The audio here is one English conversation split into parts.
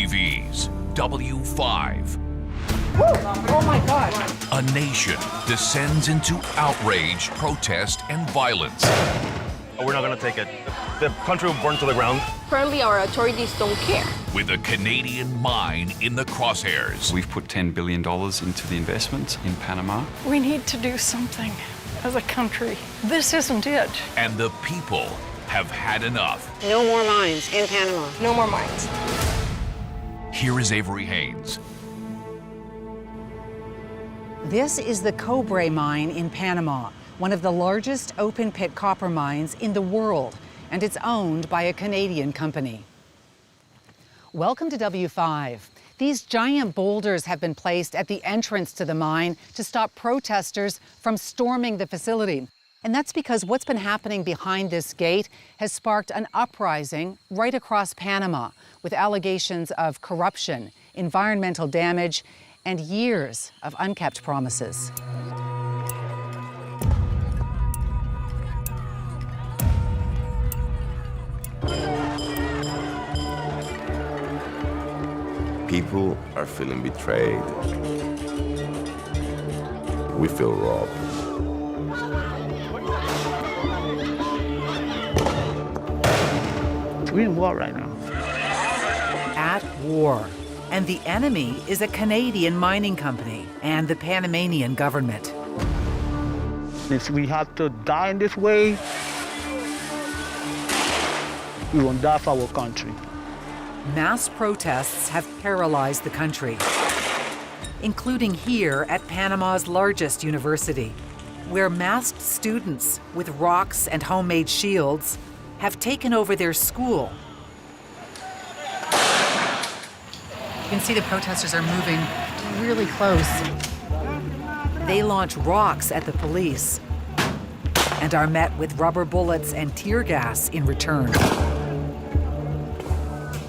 CTV's W5. Oh my God. A nation descends into outrage, protest, and violence. We're not going to take it. The country will burn to the ground. Apparently our authorities don't care. With a Canadian mine in the crosshairs. We've put $10 billion into the investment in Panama. We need to do something as a country. This isn't it. And the people have had enough. No more mines in Panama. No more mines. Here is Avery Haynes. This is the Cobre mine in Panama, one of the largest open-pit copper mines in the world, and it's owned by a Canadian company. Welcome to W5. These giant boulders have been placed at the entrance to the mine to stop protesters from storming the facility. And that's because what's been happening behind this gate has sparked an uprising right across Panama with allegations of corruption, environmental damage, and years of unkept promises. People are feeling betrayed. We feel robbed. We're in war right now. At war. And the enemy is a Canadian mining company and the Panamanian government. If we have to die in this way, we won't die for our country. Mass protests have paralyzed the country, including here at Panama's largest university, where masked students with rocks and homemade shields have taken over their school. You can see the protesters are moving really close. They launch rocks at the police and are met with rubber bullets and tear gas in return.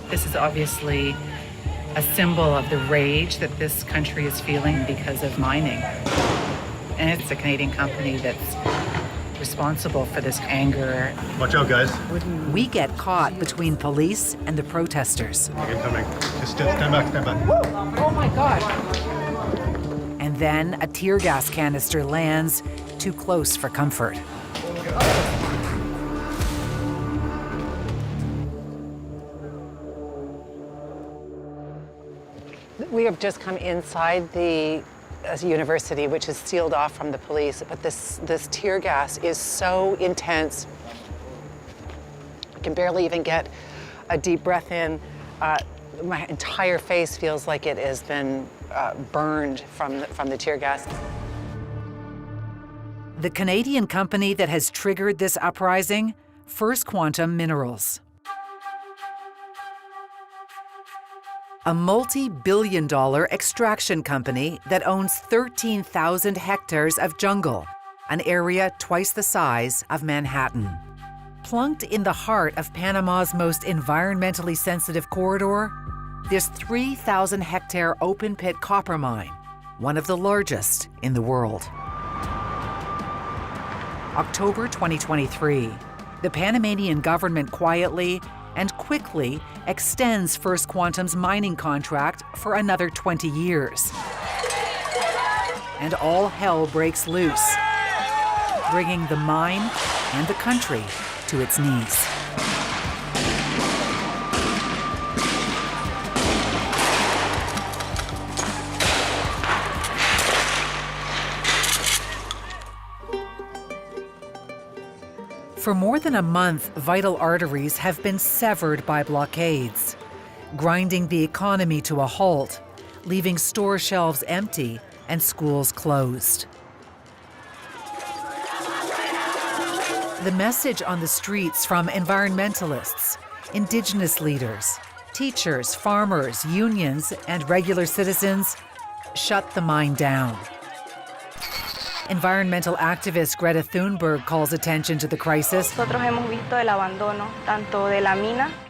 This is obviously a symbol of the rage that this country is feeling because of mining. And it's a Canadian company that's responsible for this anger. Watch out, guys. We get caught between police and the protesters. Incoming. Just stand back, stand back. Oh my God. And then a tear gas canister lands too close for comfort. We have just come inside the university, which is sealed off from the police, but this tear gas is so intense. I can barely even get a deep breath in. My entire face feels like it has been burned from the tear gas. The Canadian company that has triggered this uprising, First Quantum Minerals. A multi-billion-dollar extraction company that owns 13,000 hectares of jungle, an area twice the size of Manhattan. Plunked in the heart of Panama's most environmentally sensitive corridor, this 3,000-hectare open-pit copper mine, one of the largest in the world. October 2023, the Panamanian government quietly and quickly extends First Quantum's mining contract for another 20 years. And all hell breaks loose, bringing the mine and the country to its knees. For more than a month, vital arteries have been severed by blockades, grinding the economy to a halt, leaving store shelves empty and schools closed. The message on the streets from environmentalists, indigenous leaders, teachers, farmers, unions, and regular citizens: shut the mine down. Environmental activist Greta Thunberg calls attention to the crisis,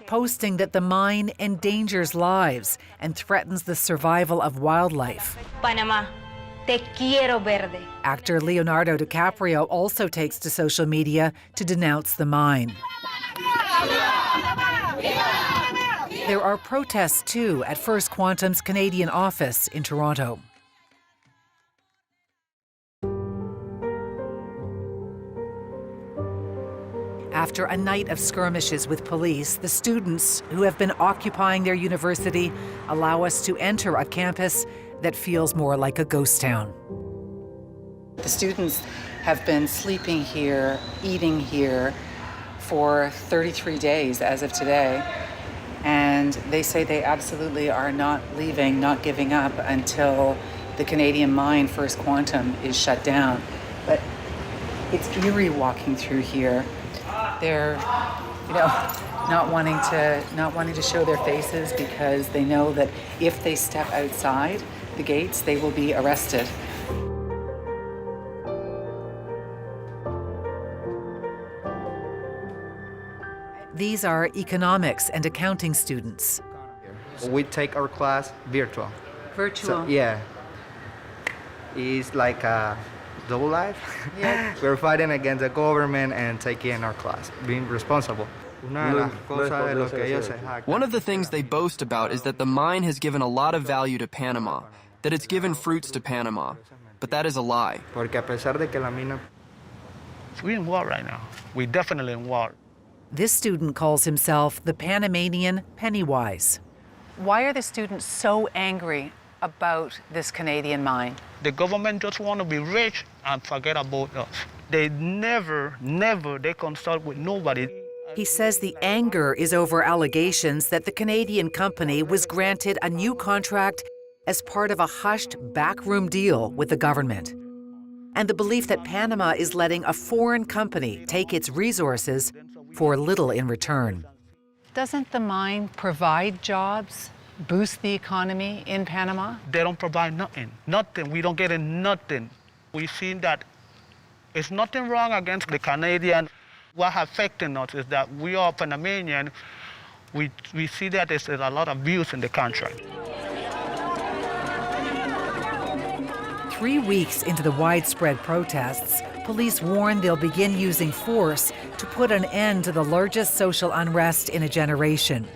posting that the mine endangers lives and threatens the survival of wildlife. Panamá, te quiero verde. Actor Leonardo DiCaprio also takes to social media to denounce the mine. There are protests, too, at First Quantum's Canadian office in Toronto. After a night of skirmishes with police, the students who have been occupying their university allow us to enter a campus that feels more like a ghost town. The students have been sleeping here, eating here for 33 days as of today. And they say they absolutely are not leaving, not giving up until the Canadian mine, First Quantum, is shut down. But it's eerie walking through here. They're, not wanting to show their faces because they know that if they step outside the gates, they will be arrested. These are economics and accounting students. We take our class virtual. Virtual? So, yeah. It's like a double life. Yeah. We're fighting against the government and taking our class, being responsible. One of the things they boast about is that the mine has given a lot of value to Panama, that it's given fruits to Panama. But that is a lie. We're in war right now. We're definitely in war. This student calls himself the Panamanian Pennywise. Why are the students so angry about this Canadian mine? The government just want to be rich and forget about us. They never, they consult with nobody. He says the anger is over allegations that the Canadian company was granted a new contract as part of a hushed backroom deal with the government. And the belief that Panama is letting a foreign company take its resources for little in return. Doesn't the mine provide jobs, boost the economy in Panama? They don't provide nothing. Nothing. We don't get in nothing. We've seen that it's nothing wrong against the Canadian. What affecting us is that we are Panamanian. We see that there's a lot of abuse in the country. 3 weeks into the widespread protests, police warn they'll begin using force to put an end to the largest social unrest in a generation.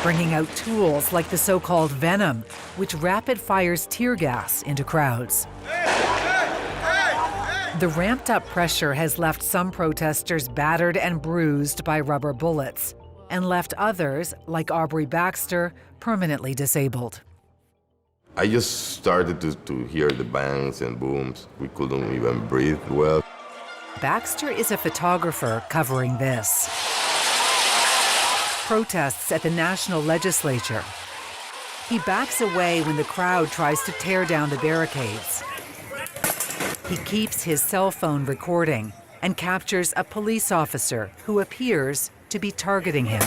Bringing out tools like the so-called venom, which rapid fires tear gas into crowds. The ramped up pressure has left some protesters battered and bruised by rubber bullets, and left others, like Aubrey Baxter, permanently disabled. I just started to hear the bangs and booms. We couldn't even breathe well. Baxter is a photographer covering this. Protests at the national legislature. He backs away when the crowd tries to tear down the barricades. He keeps his cell phone recording and captures a police officer who appears to be targeting him.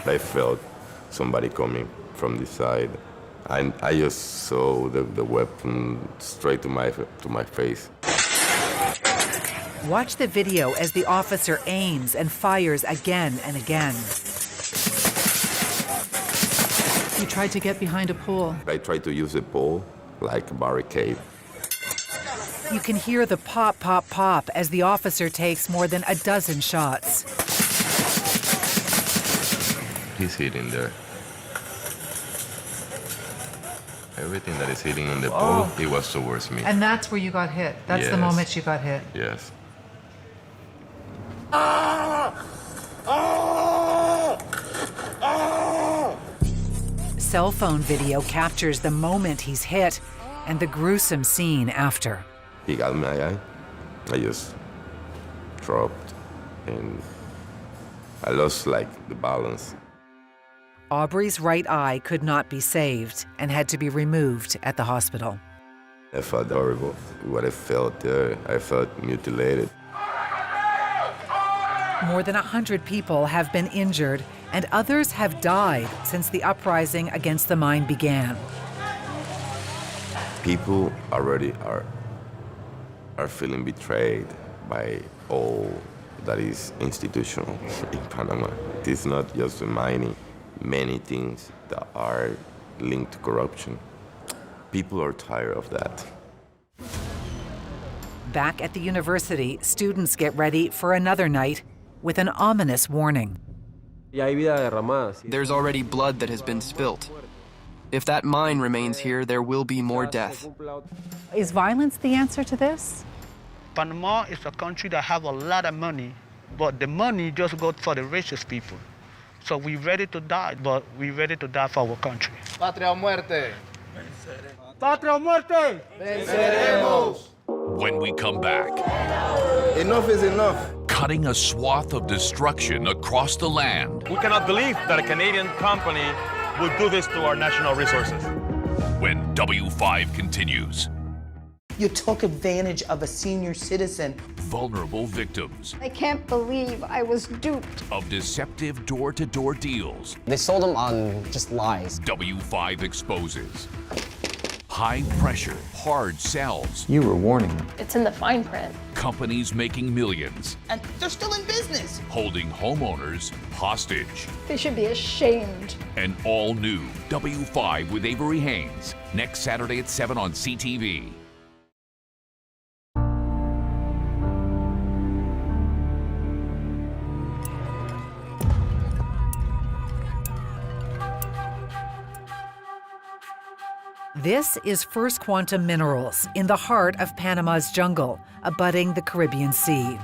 I felt somebody coming from the side. I just saw the weapon straight to my face. Watch the video as the officer aims and fires again and again. You tried to get behind a pole. I tried to use a pole like a barricade. You can hear the pop, pop, pop as the officer takes more than a dozen shots. He's hitting there. Everything that is hitting on the pole, it was towards me. And that's where you got hit? That's the moment you got hit? Yes. Cell phone video captures the moment he's hit and the gruesome scene after. He got my eye. I just dropped and I lost the balance. Aubrey's right eye could not be saved and had to be removed at the hospital. I felt horrible. What I felt there, I felt mutilated. More than 100 people have been injured and others have died since the uprising against the mine began. People already are feeling betrayed by all that is institutional in Panama. It's not just the mining. Many things that are linked to corruption. People are tired of that. Back at the university, students get ready for another night with an ominous warning. There's already blood that has been spilt. If that mine remains here, there will be more death. Is violence the answer to this? Panama is a country that have a lot of money, but the money just goes for the richest people. So we're ready to die, but we're ready to die for our country. Patria o muerte. Patria o muerte. Venceremos. When we come back, Enough is enough. cutting a swath of destruction across the land. We cannot believe that a Canadian company would do this to our national resources. When W5 continues, You took advantage of a senior citizen. vulnerable victims I can't believe I was duped. of deceptive door-to-door deals. They sold them on just lies. W5 exposes high pressure, hard sells. You were warning them. It's in the fine print. Companies making millions, And they're still in business. holding homeowners hostage. They should be ashamed. An all-new W5 with Avery Haynes, next Saturday at 7 on CTV. This is First Quantum Minerals in the heart of Panama's jungle, abutting the Caribbean Sea.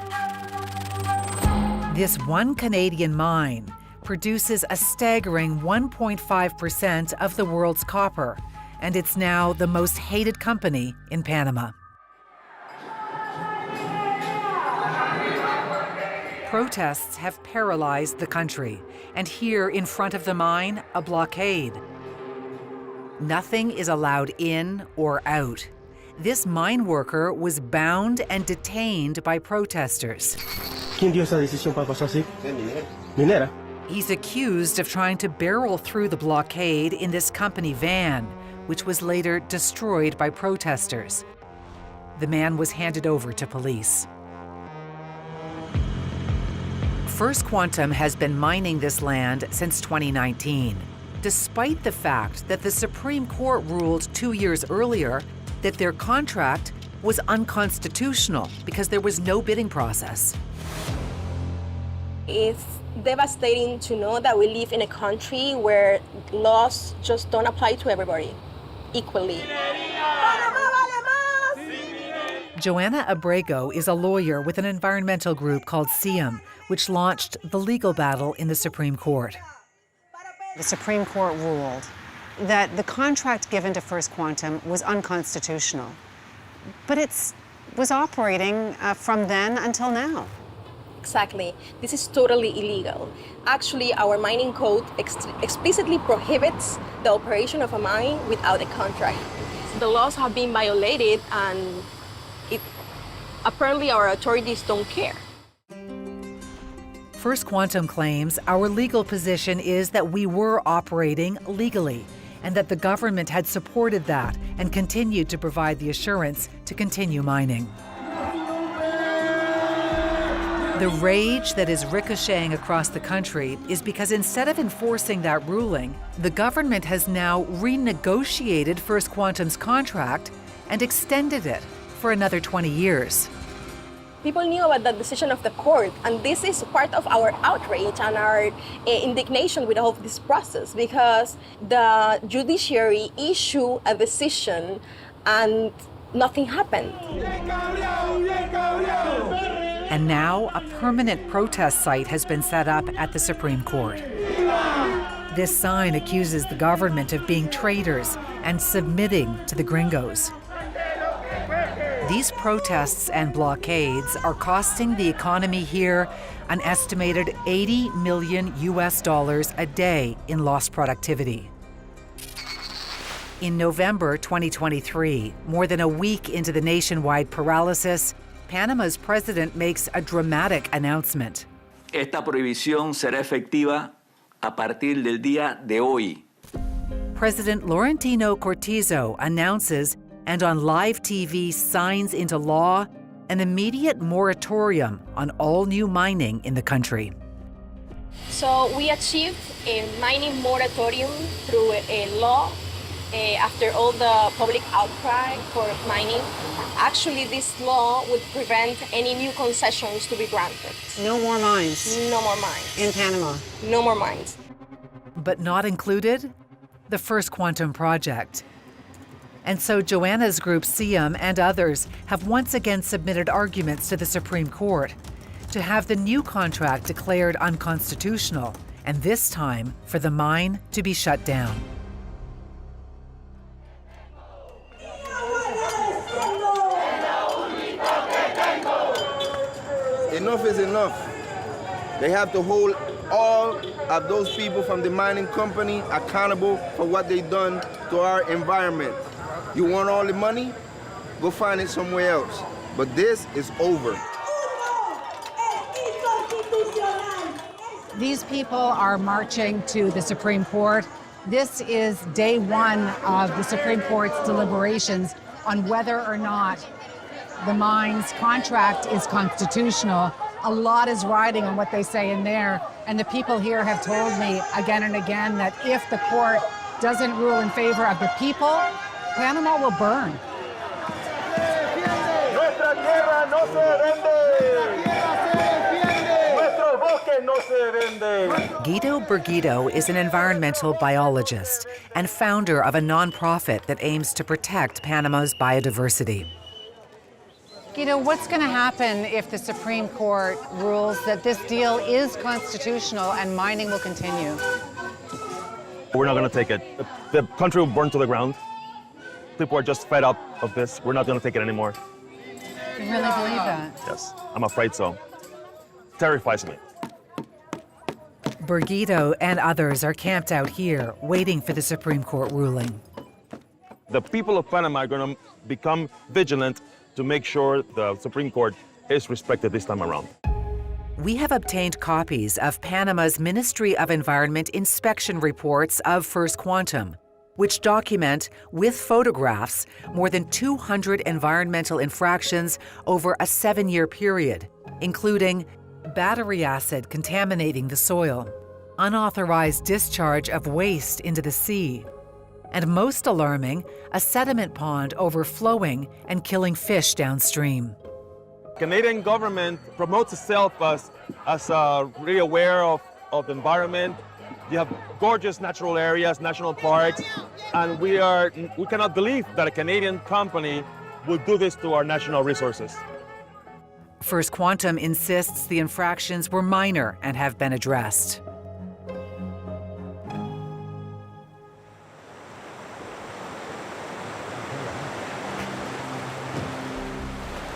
This one Canadian mine produces a staggering 1.5% of the world's copper, and it's now the most hated company in Panama. Protests have paralyzed the country, and here in front of the mine, a blockade. Nothing is allowed in or out. This mine worker was bound and detained by protesters. ¿Quién dio esa decisión para pasar así? Minera. He's accused of trying to barrel through the blockade in this company van, which was later destroyed by protesters. The man was handed over to police. First Quantum has been mining this land since 2019. Despite the fact that the Supreme Court ruled 2 years earlier that their contract was unconstitutional because there was no bidding process. It's devastating to know that we live in a country where laws just don't apply to everybody equally. Joanna Abrego is a lawyer with an environmental group called SIAM, which launched the legal battle in the Supreme Court. The Supreme Court ruled that the contract given to First Quantum was unconstitutional, but it was operating from then until now. Exactly. This is totally illegal. Actually, our mining code explicitly prohibits the operation of a mine without a contract. The laws have been violated, and apparently our authorities don't care. First Quantum claims our legal position is that we were operating legally and that the government had supported that and continued to provide the assurance to continue mining. The rage that is ricocheting across the country is because instead of enforcing that ruling, the government has now renegotiated First Quantum's contract and extended it for another 20 years. People knew about the decision of the court, and this is part of our outrage and our indignation with all of this process, because the judiciary issued a decision and nothing happened. And now a permanent protest site has been set up at the Supreme Court. This sign accuses the government of being traitors and submitting to the gringos. These protests and blockades are costing the economy here an estimated $80 million a day in lost productivity. In November 2023, more than a week into the nationwide paralysis, Panama's president makes a dramatic announcement. Esta prohibición será efectiva a partir del día de hoy. President Laurentino Cortizo announces and on live TV signs into law an immediate moratorium on all new mining in the country. So we achieved a mining moratorium through a law after all the public outcry for mining, actually this law would prevent any new concessions to be granted. No more mines. No more mines. In Panama. No more mines. But not included? The First Quantum Project. And so Joanna's group, SIAM, and others have once again submitted arguments to the Supreme Court to have the new contract declared unconstitutional, and this time for the mine to be shut down. Enough is enough. They have to hold all of those people from the mining company accountable for what they've done to our environment. You want all the money? Go find it somewhere else. But this is over. These people are marching to the Supreme Court. This is day one of the Supreme Court's deliberations on whether or not the mine's contract is constitutional. A lot is riding on what they say in there, and the people here have told me again and again that if the court doesn't rule in favor of the people, Panama will burn. Nuestra tierra no se vende. Nuestro bosque no se vende. Guido Berguido is an environmental biologist and founder of a nonprofit that aims to protect Panama's biodiversity. Guido, what's going to happen if the Supreme Court rules that this deal is constitutional and mining will continue? We're not going to take it. The country will burn to the ground. People are just fed up of this. We're not going to take it anymore. You really believe that? Yes, I'm afraid so. Terrifies me. Berguido and others are camped out here, waiting for the Supreme Court ruling. The people of Panama are going to become vigilant to make sure the Supreme Court is respected this time around. We have obtained copies of Panama's Ministry of Environment inspection reports of First Quantum, which document, with photographs, more than 200 environmental infractions over a 7-year period, including battery acid contaminating the soil, unauthorized discharge of waste into the sea, and most alarming, a sediment pond overflowing and killing fish downstream. Canadian government promotes itself as really aware of the environment. You have gorgeous natural areas, national parks, and we cannot believe that a Canadian company would do this to our national resources. First Quantum insists the infractions were minor and have been addressed.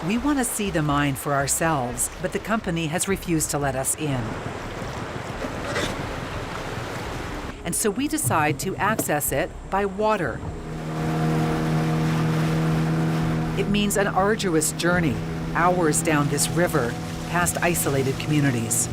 We want to see the mine for ourselves, but the company has refused to let us in. And so we decide to access it by water. It means an arduous journey, hours down this river, past isolated communities.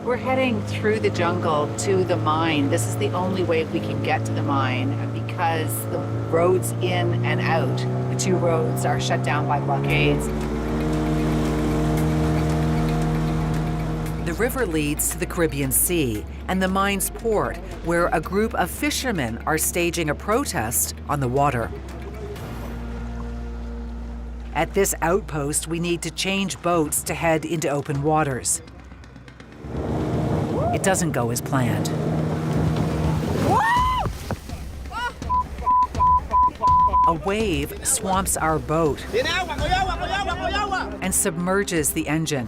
We're heading through the jungle to the mine. This is the only way we can get to the mine because the roads in and out, the two roads are shut down by blockades. The river leads to the Caribbean Sea and the mine's port, where a group of fishermen are staging a protest on the water. At this outpost, we need to change boats to head into open waters. It doesn't go as planned. A wave swamps our boat and submerges the engine.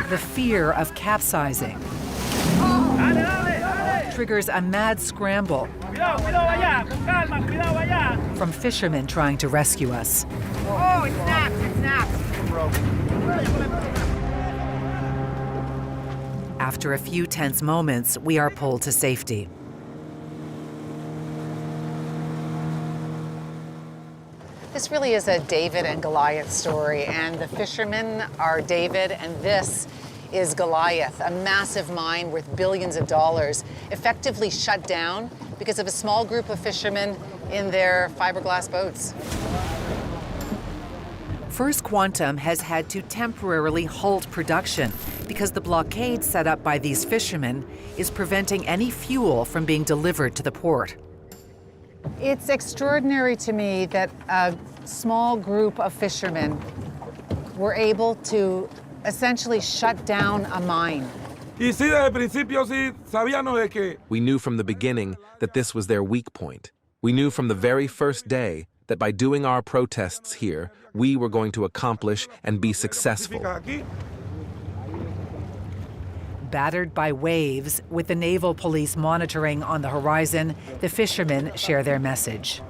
The fear of capsizing triggers a mad scramble from fishermen trying to rescue us. Oh, it snaps, it snaps. After a few tense moments, we are pulled to safety. This really is a David and Goliath story, and the fishermen are David, and this is Goliath, a massive mine worth billions of dollars, effectively shut down because of a small group of fishermen in their fiberglass boats. First Quantum has had to temporarily halt production because the blockade set up by these fishermen is preventing any fuel from being delivered to the port. It's extraordinary to me that a small group of fishermen were able to essentially shut down a mine. We knew from the beginning that this was their weak point. We knew from the very first day that by doing our protests here, we were going to accomplish and be successful. Battered by waves, with the naval police monitoring on the horizon, the fishermen share their message.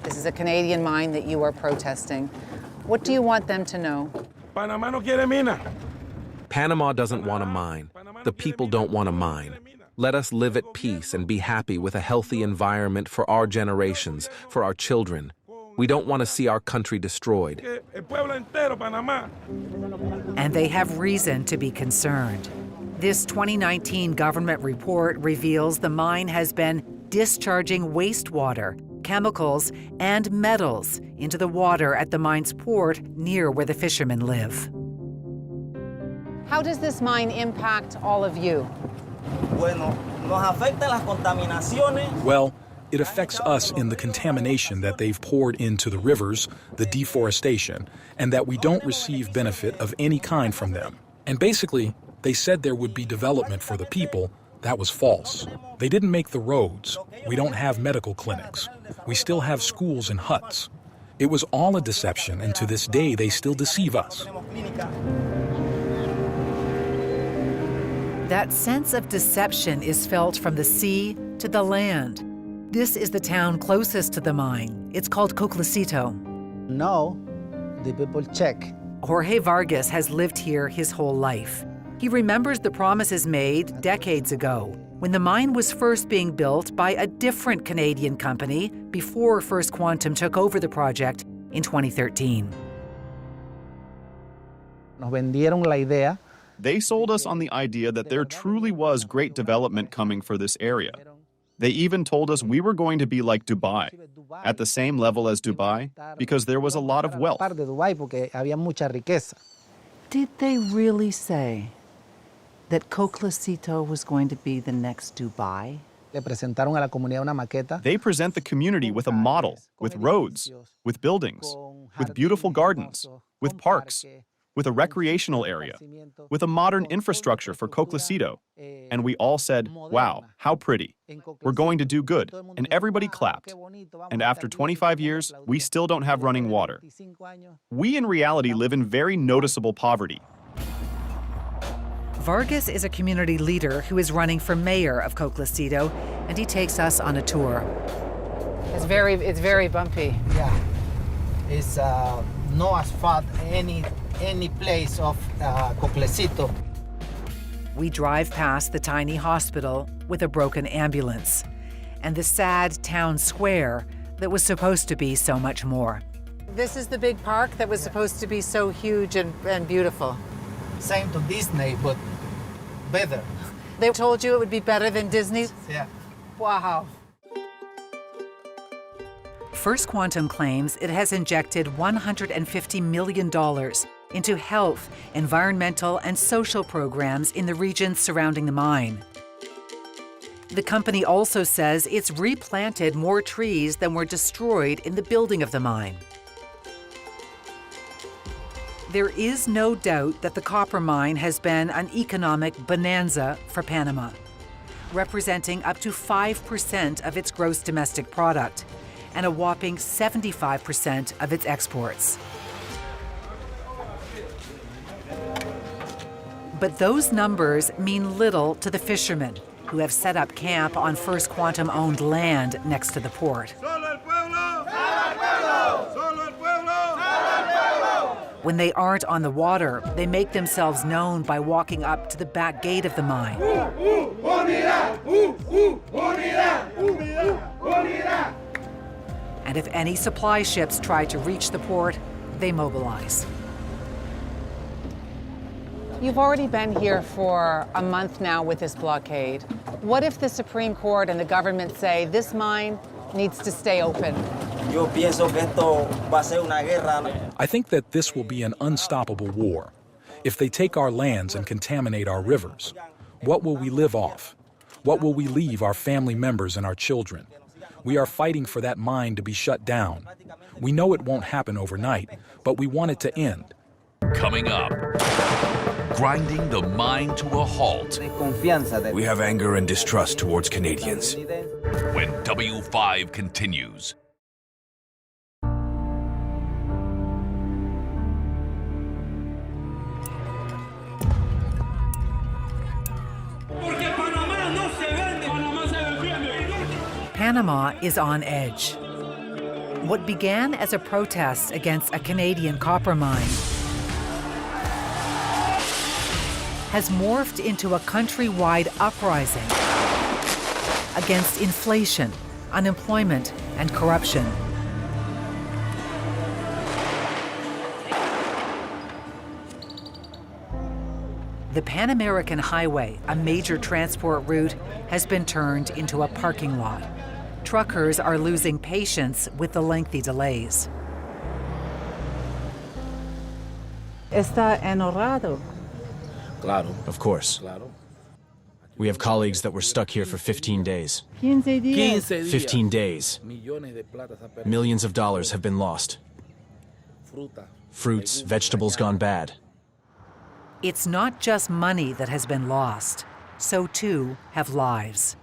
This is a Canadian mine that you are protesting. What do you want them to know? Panama doesn't want a mine. The people don't want a mine. Let us live at peace and be happy with a healthy environment for our generations, for our children. We don't want to see our country destroyed. And they have reason to be concerned. This 2019 government report reveals the mine has been discharging wastewater, chemicals, and metals into the water at the mine's port near where the fishermen live. How does this mine impact all of you? Well, it affects us in the contamination that they've poured into the rivers, the deforestation, and that we don't receive benefit of any kind from them. And basically, they said there would be development for the people. That was false. They didn't make the roads. We don't have medical clinics. We still have schools and huts. It was all a deception, and to this day, they still deceive us. That sense of deception is felt from the sea to the land. This is the town closest to the mine. It's called Coclecito. Now, the people check. Jorge Vargas has lived here his whole life. He remembers the promises made decades ago when the mine was first being built by a different Canadian company before First Quantum took over the project in 2013. Nos vendieron la idea. They sold us on the idea that there truly was great development coming for this area. They even told us we were going to be like Dubai, at the same level as Dubai, because there was a lot of wealth. Did they really say that Coclecito was going to be the next Dubai? They present the community with a model, with roads, with buildings, with beautiful gardens, with parks, with a recreational area, with a modern infrastructure for Coclecito. And we all said, wow, how pretty. We're going to do good. And everybody clapped. And after 25 years, we still don't have running water. We in reality live in very noticeable poverty. Vargas is a community leader who is running for mayor of Coclecito, and he takes us on a tour. It's very bumpy. Yeah, it's no asphalt any place of Coclecito. We drive past the tiny hospital with a broken ambulance and the sad town square that was supposed to be so much more. This is the big park that was supposed to be so huge and beautiful. Same to Disney, but better. They told you it would be better than Disney? Yeah. Wow. First Quantum claims it has injected $150 million into health, environmental, and social programs in the regions surrounding the mine. The company also says it's replanted more trees than were destroyed in the building of the mine. There is no doubt that the copper mine has been an economic bonanza for Panama, representing up to 5% of its gross domestic product and a whopping 75% of its exports. But those numbers mean little to the fishermen who have set up camp on First Quantum-owned land next to the port. When they aren't on the water, they make themselves known by walking up to the back gate of the mine. And if any supply ships try to reach the port, they mobilize. You've already been here for a month now with this blockade. What if the Supreme Court and the government say this mine needs to stay open? I think that this will be an unstoppable war. If they take our lands and contaminate our rivers, what will we live off? What will we leave our family members and our children? We are fighting for that mine to be shut down. We know it won't happen overnight, but we want it to end. Coming up, grinding the mine to a halt. We have anger and distrust towards Canadians. When W5 continues. Panama is on edge. What began as a protest against a Canadian copper mine has morphed into a countrywide uprising against inflation, unemployment, and corruption. The Pan American Highway, a major transport route, has been turned into a parking lot. Truckers are losing patience with the lengthy delays. Está enojado. Claro. Of course. We have colleagues that were stuck here for 15 days. 15 días. 15 days. Millions of dollars have been lost. Fruits, vegetables gone bad. It's not just money that has been lost. So too have lives.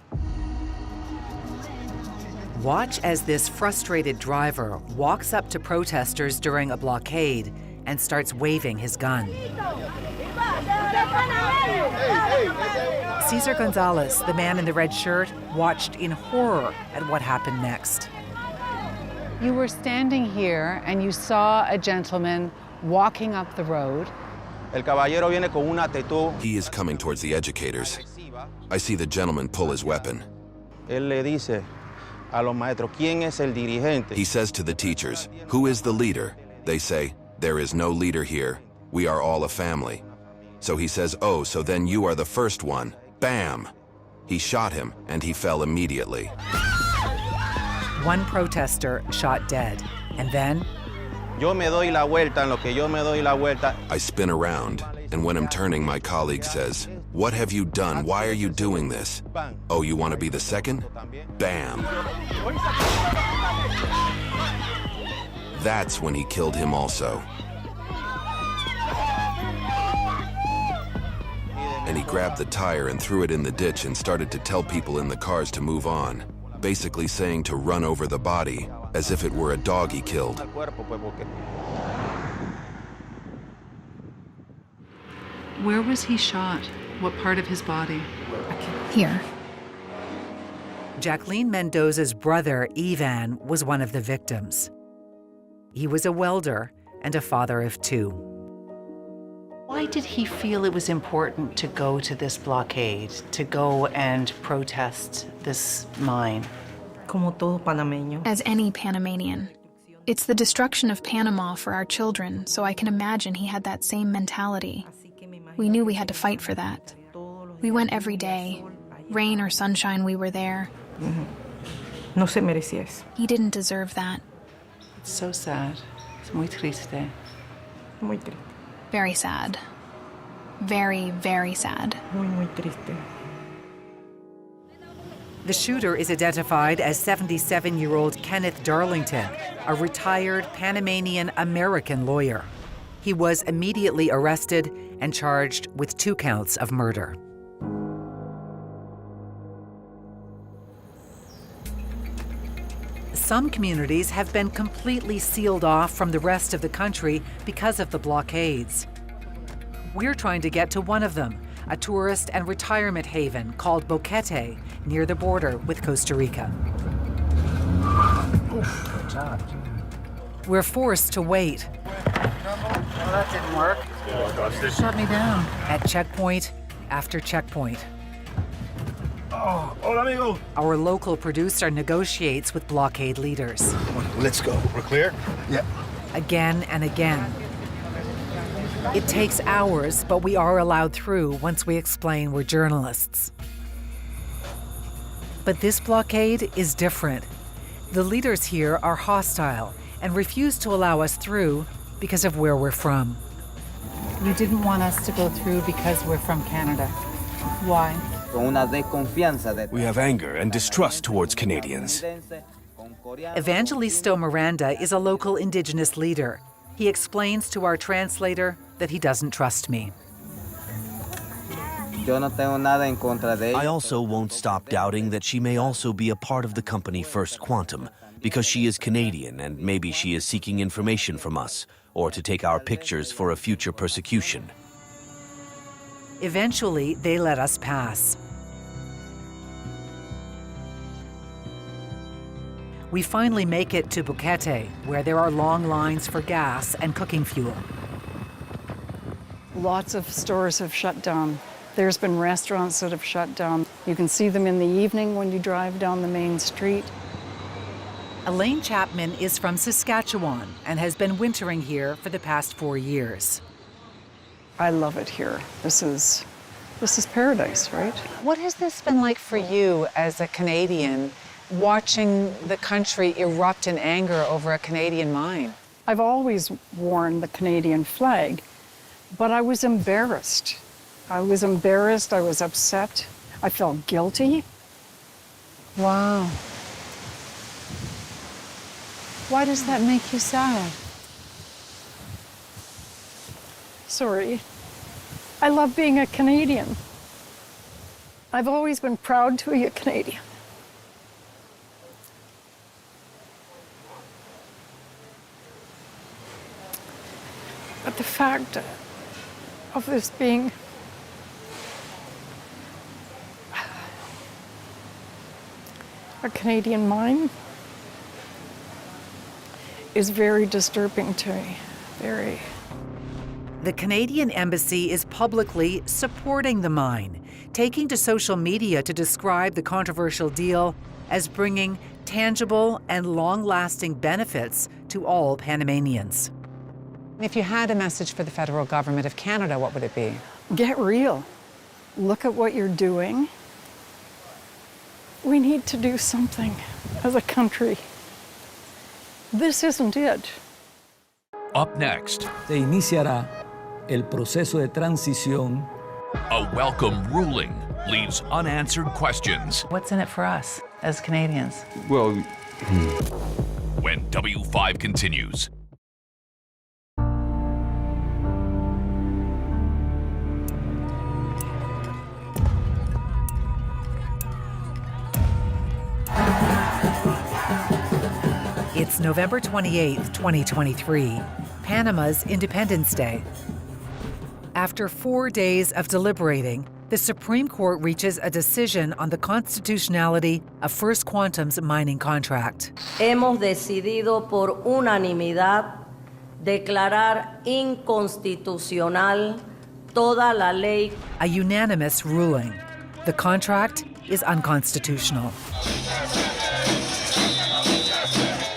Watch as this frustrated driver walks up to protesters during a blockade and starts waving his gun. Cesar Gonzalez, the man in the red shirt, watched in horror at what happened next. You were standing here and you saw a gentleman walking up the road. He is coming towards the educators. I see the gentleman pull his weapon. He says to the teachers, "Who is the leader?" They say, "There is no leader here. We are all a family." So he says, "Oh, so then you are the first one." Bam! He shot him, and he fell immediately. One protester shot dead, and then I spin around, and when I'm turning, my colleague says, "What have you done? Why are you doing this?" "Oh, you want to be the second?" Bam! That's when he killed him also. And he grabbed the tire and threw it in the ditch and started to tell people in the cars to move on, basically saying to run over the body, as if it were a dog he killed. Where was he shot? What part of his body? Here. Jacqueline Mendoza's brother, Ivan, was one of the victims. He was a welder and a father of two. Why did he feel it was important to go to this blockade, to go and protest this mine? As any Panamanian. It's the destruction of Panama for our children, so I can imagine he had that same mentality. We knew we had to fight for that. We went every day. Rain or sunshine, we were there. No se merecía eso. He didn't deserve that. It's so sad. Es muy triste. Muy triste. Very sad. Very, very sad. Muy, muy triste. The shooter is identified as 77-year-old Kenneth Darlington, a retired Panamanian American lawyer. He was immediately arrested and charged with 2 counts of murder. Some communities have been completely sealed off from the rest of the country because of the blockades. We're trying to get to one of them, a tourist and retirement haven called Boquete, near the border with Costa Rica. We're forced to wait. Well, that didn't work. Shut me down. At checkpoint after checkpoint. Oh, hola, amigo. Our local producer negotiates with blockade leaders. Let's go. We're clear? Yeah. Again and again. It takes hours, but we are allowed through once we explain we're journalists. But this blockade is different. The leaders here are hostile and refuse to allow us through because of where we're from. You didn't want us to go through because we're from Canada. Why? We have anger and distrust towards Canadians. Evangelisto Miranda is a local Indigenous leader. He explains to our translator that he doesn't trust me. I also won't stop doubting that she may also be a part of the company First Quantum, because she is Canadian and maybe she is seeking information from us, or to take our pictures for a future persecution. Eventually, they let us pass. We finally make it to Buquete, where there are long lines for gas and cooking fuel. Lots of stores have shut down. There's been restaurants that have shut down. You can see them in the evening when you drive down the main street. Elaine Chapman is from Saskatchewan and has been wintering here for the past 4 years. I love it here. This is paradise, right? What has this been like for you as a Canadian, watching the country erupt in anger over a Canadian mine? I've always worn the Canadian flag, but I was embarrassed. I was upset, I felt guilty. Wow. Why does that make you sad? Sorry. I love being a Canadian. I've always been proud to be a Canadian. But the fact of this being a Canadian mine is very disturbing to me, very. The Canadian Embassy is publicly supporting the mine, taking to social media to describe the controversial deal as bringing tangible and long-lasting benefits to all Panamanians. If you had a message for the federal government of Canada, what would it be? Get real. Look at what you're doing. We need to do something as a country. This isn't it. Up next, Se iniciará el proceso de transición. a welcome ruling leaves unanswered questions. What's in it for us as Canadians? Well, When W5 continues. It's November 28th, 2023, Panama's Independence Day. After 4 days of deliberating, the Supreme Court reaches a decision on the constitutionality of First Quantum's mining contract. Hemos decidido por unanimidad declarar inconstitucional toda la ley. A unanimous ruling. The contract is unconstitutional.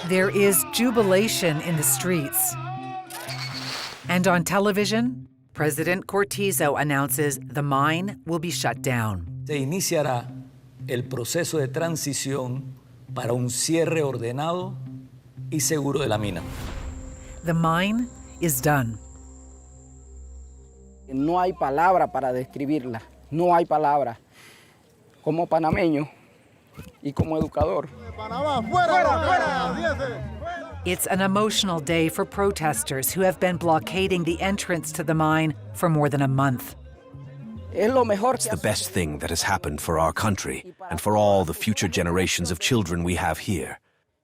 There is jubilation in the streets. And on television, President Cortizo announces the mine will be shut down. Se iniciará el proceso de transición para un cierre ordenado y seguro de la mina. The mine is done. No hay palabra para describirla, no hay palabra. Como panameño y como educador. It's an emotional day for protesters who have been blockading the entrance to the mine for more than a month. It's the best thing that has happened for our country and for all the future generations of children we have here.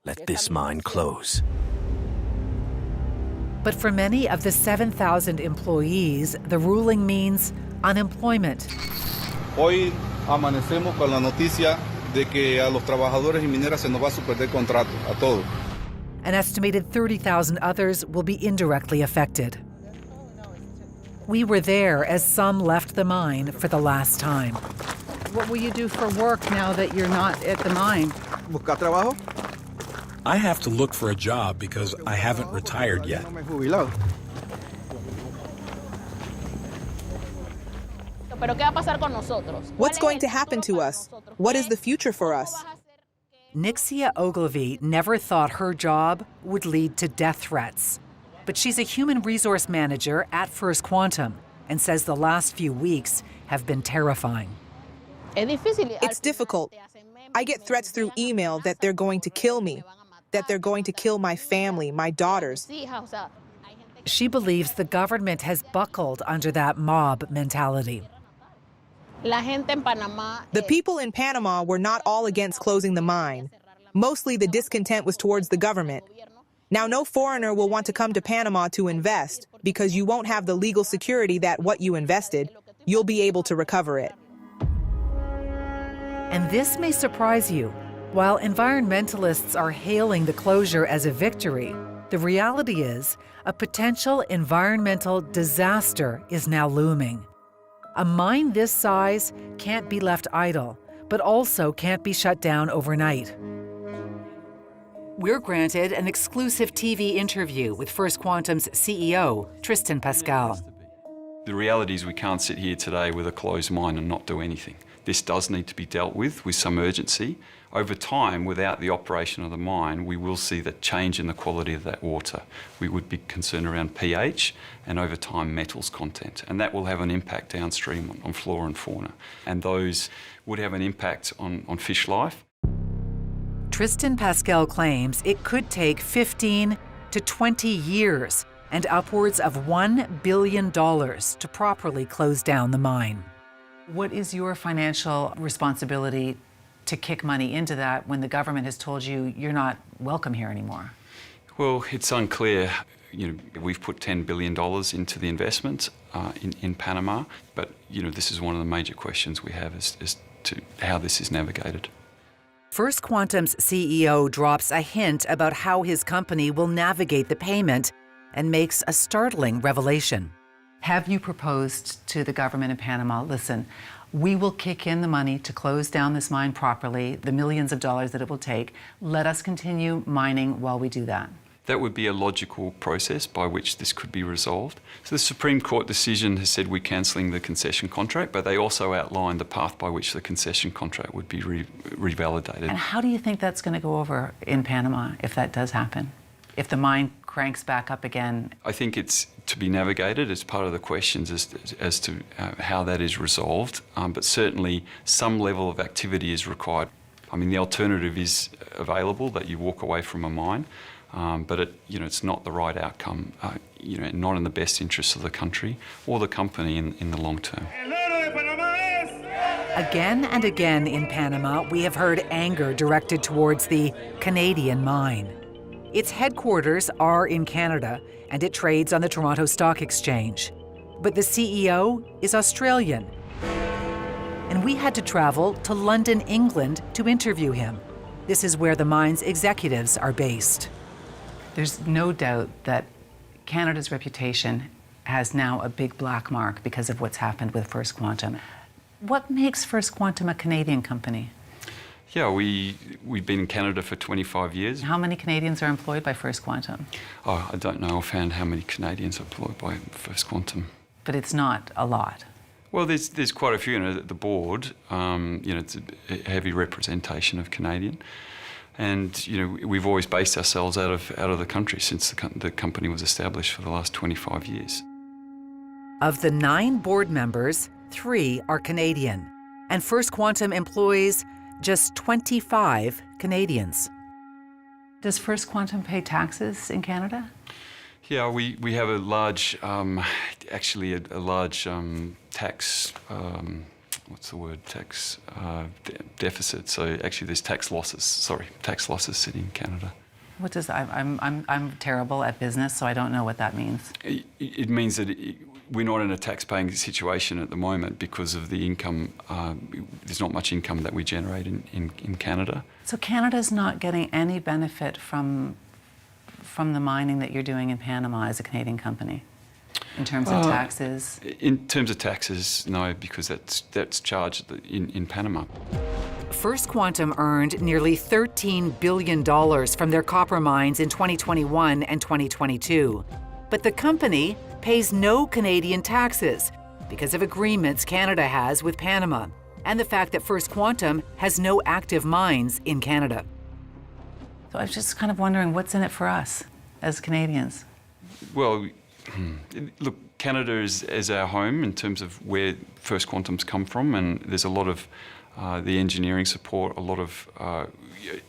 Let this mine close. But for many of the 7,000 employees, the ruling means unemployment. Hoy amanecemos con la noticia de que a los trabajadores y mineras se nos va a suspender contrato, a todos. An estimated 30,000 others will be indirectly affected. We were there as some left the mine for the last time. What will you do for work now that you're not at the mine? Buscar trabajo. I have to look for a job because I haven't retired yet. What's going to happen to us? What is the future for us? Nixia Ogilvy never thought her job would lead to death threats. But she's a human resource manager at First Quantum and says the last few weeks have been terrifying. It's difficult. I get threats through email that they're going to kill me, that they're going to kill my family, my daughters. She believes the government has buckled under that mob mentality. The people in Panama were not all against closing the mine. Mostly the discontent was towards the government. Now no foreigner will want to come to Panama to invest because you won't have the legal security that what you invested, you'll be able to recover it. And this may surprise you. While environmentalists are hailing the closure as a victory, the reality is a potential environmental disaster is now looming. A mine this size can't be left idle, but also can't be shut down overnight. We're granted an exclusive TV interview with First Quantum's CEO, Tristan Pascal. The reality is we can't sit here today with a closed mine and not do anything. This does need to be dealt with some urgency. Over time, without the operation of the mine, we will see the change in the quality of that water. We would be concerned around pH and over time metals content, and that will have an impact downstream on flora and fauna. And those would have an impact on fish life. Tristan Pascal claims it could take 15 to 20 years and upwards of $1 billion to properly close down the mine. What is your financial responsibility to kick money into that when the government has told you you're not welcome here anymore? Well, it's unclear. We've put $10 billion into the investment in Panama, but this is one of the major questions we have as to how this is navigated. First Quantum's CEO drops a hint about how his company will navigate the payment and makes a startling revelation. Have you proposed to the government of Panama, listen, we will kick in the money to close down this mine properly, the millions of dollars that it will take. Let us continue mining while we do that. That would be a logical process by which this could be resolved. So the Supreme Court decision has said we're cancelling the concession contract, but they also outlined the path by which the concession contract would be revalidated. And how do you think that's going to go over in Panama if that does happen? If the mine cranks back up again? I think it's to be navigated as part of the questions as to how that is resolved, but certainly some level of activity is required. I mean, the alternative is available, that you walk away from a mine, but it's not the right outcome, not in the best interests of the country or the company in the long term. Again and again in Panama, we have heard anger directed towards the Canadian mine. Its headquarters are in Canada, and it trades on the Toronto Stock Exchange. But the CEO is Australian. And we had to travel to London, England to interview him. This is where the mine's executives are based. There's no doubt that Canada's reputation has now a big black mark because of what's happened with First Quantum. What makes First Quantum a Canadian company? Yeah, we've been in Canada for 25 years. How many Canadians are employed by First Quantum? Oh, I don't know offhand how many Canadians are employed by First Quantum. But it's not a lot. Well, there's quite a few. At the board, it's a heavy representation of Canadian. And, we've always based ourselves out of the country since the company was established for the last 25 years. Of the 9 board members, 3 are Canadian. And First Quantum employs just 25 Canadians. Does First Quantum pay taxes in Canada? Yeah, we have a large, tax, deficit. So actually there's tax losses sitting in Canada. What does that, I'm terrible at business, so I don't know what that means. It means that we're not in a tax-paying situation at the moment because of the income. There's not much income that we generate in Canada. So Canada's not getting any benefit from the mining that you're doing in Panama as a Canadian company, in terms of taxes? In terms of taxes, no, because that's charged in Panama. First Quantum earned nearly $13 billion from their copper mines in 2021 and 2022. But the company pays no Canadian taxes because of agreements Canada has with Panama and the fact that First Quantum has no active mines in Canada. So I was just kind of wondering what's in it for us as Canadians. Well, look, Canada is our home in terms of where First Quantum's come from, and there's a lot of the engineering support, a lot of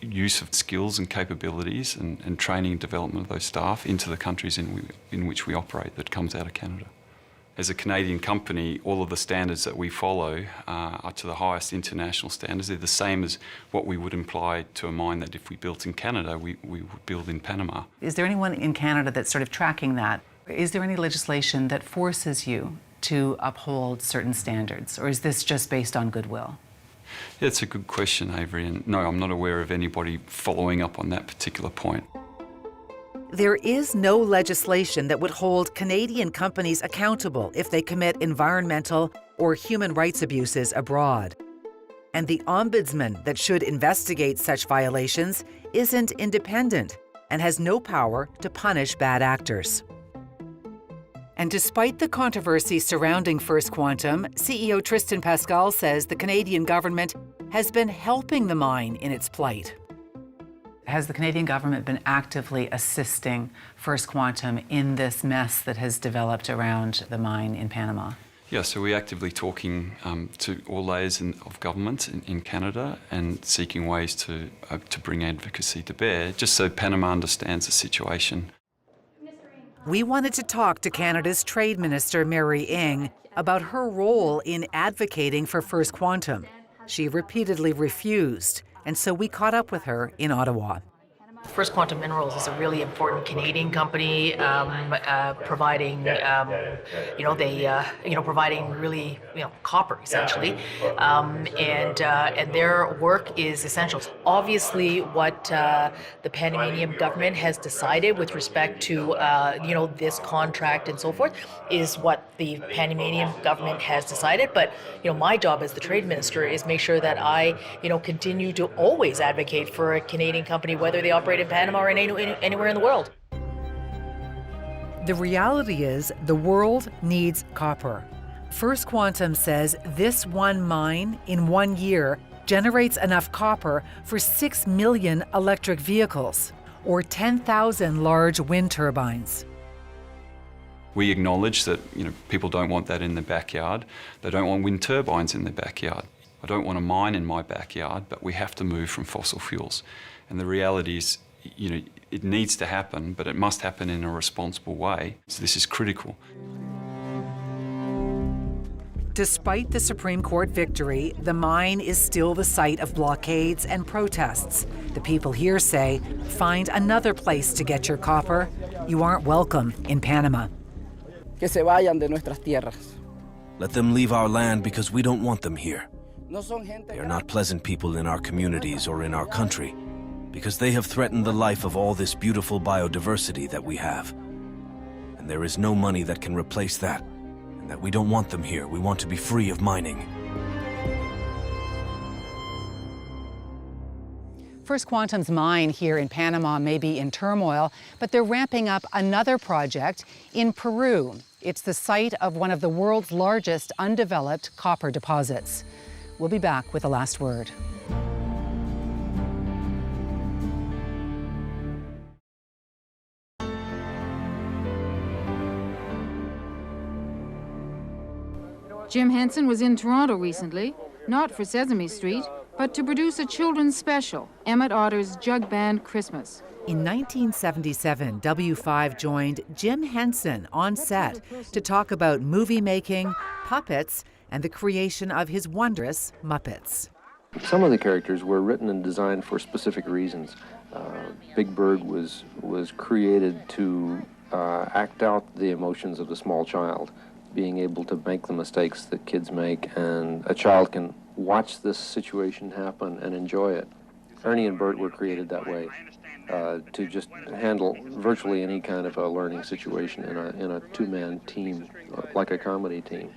use of skills and capabilities and training and development of those staff into the countries in which we operate that comes out of Canada. As a Canadian company, all of the standards that we follow are to the highest international standards. They're the same as what we would imply to a mine that if we built in Canada, we would build in Panama. Is there anyone in Canada that's sort of tracking that? Is there any legislation that forces you to uphold certain standards, or is this just based on goodwill? Yeah, it's a good question, Avery, and no, I'm not aware of anybody following up on that particular point. There is no legislation that would hold Canadian companies accountable if they commit environmental or human rights abuses abroad. And the ombudsman that should investigate such violations isn't independent and has no power to punish bad actors. And despite the controversy surrounding First Quantum, CEO Tristan Pascal says the Canadian government has been helping the mine in its plight. Has the Canadian government been actively assisting First Quantum in this mess that has developed around the mine in Panama? Yeah, so we're actively talking to all layers of government in Canada and seeking ways to bring advocacy to bear, just so Panama understands the situation. We wanted to talk to Canada's Trade Minister, Mary Ng, about her role in advocating for First Quantum. She repeatedly refused, and so we caught up with her in Ottawa. First Quantum Minerals is a really important Canadian company, providing, providing really, copper essentially, and their work is essential. Obviously, what the Panamanian government has decided with respect to, this contract and so forth, is what the Panamanian government has decided. But my job as the trade minister is make sure that I, continue to always advocate for a Canadian company, whether they operate in Panama or anywhere in the world. The reality is the world needs copper. First Quantum says this one mine in 1 year generates enough copper for 6 million electric vehicles or 10,000 large wind turbines. We acknowledge that people don't want that in their backyard. They don't want wind turbines in their backyard. I don't want a mine in my backyard, but we have to move from fossil fuels. And the reality is, it needs to happen, but it must happen in a responsible way. So this is critical. Despite the Supreme Court victory, the mine is still the site of blockades and protests. The people here say, find another place to get your copper. You aren't welcome in Panama. Que se vayan de nuestras tierras. Let them leave our land because we don't want them here. They are not pleasant people in our communities or in our country, because they have threatened the life of all this beautiful biodiversity that we have. And there is no money that can replace that, and that we don't want them here. We want to be free of mining. First Quantum's mine here in Panama may be in turmoil, but they're ramping up another project in Peru. It's the site of one of the world's largest undeveloped copper deposits. We'll be back with the last word. Jim Henson was in Toronto recently, not for Sesame Street, but to produce a children's special, Emmett Otter's Jug Band Christmas. In 1977, W5 joined Jim Henson on set to talk about movie making, puppets, and the creation of his wondrous Muppets. Some of the characters were written and designed for specific reasons. Big Bird was created to act out the emotions of the small child, being able to make the mistakes that kids make, and a child can watch this situation happen and enjoy it. Ernie and Bert were created that way, to just handle virtually any kind of a learning situation in a two-man team, like a comedy team.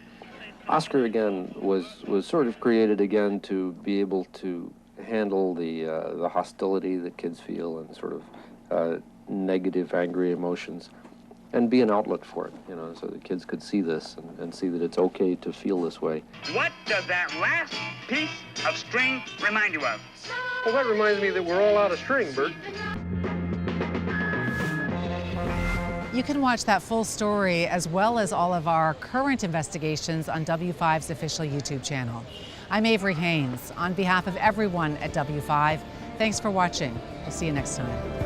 Oscar, again, was sort of created again to be able to handle the hostility that kids feel and sort of negative, angry emotions, and be an outlet for it, so the kids could see this and see that it's okay to feel this way. What does that last piece of string remind you of? Well, that reminds me that we're all out of string, Bert. You can watch that full story as well as all of our current investigations on W5's official YouTube channel. I'm Avery Haynes. On behalf of everyone at W5, thanks for watching. We'll see you next time.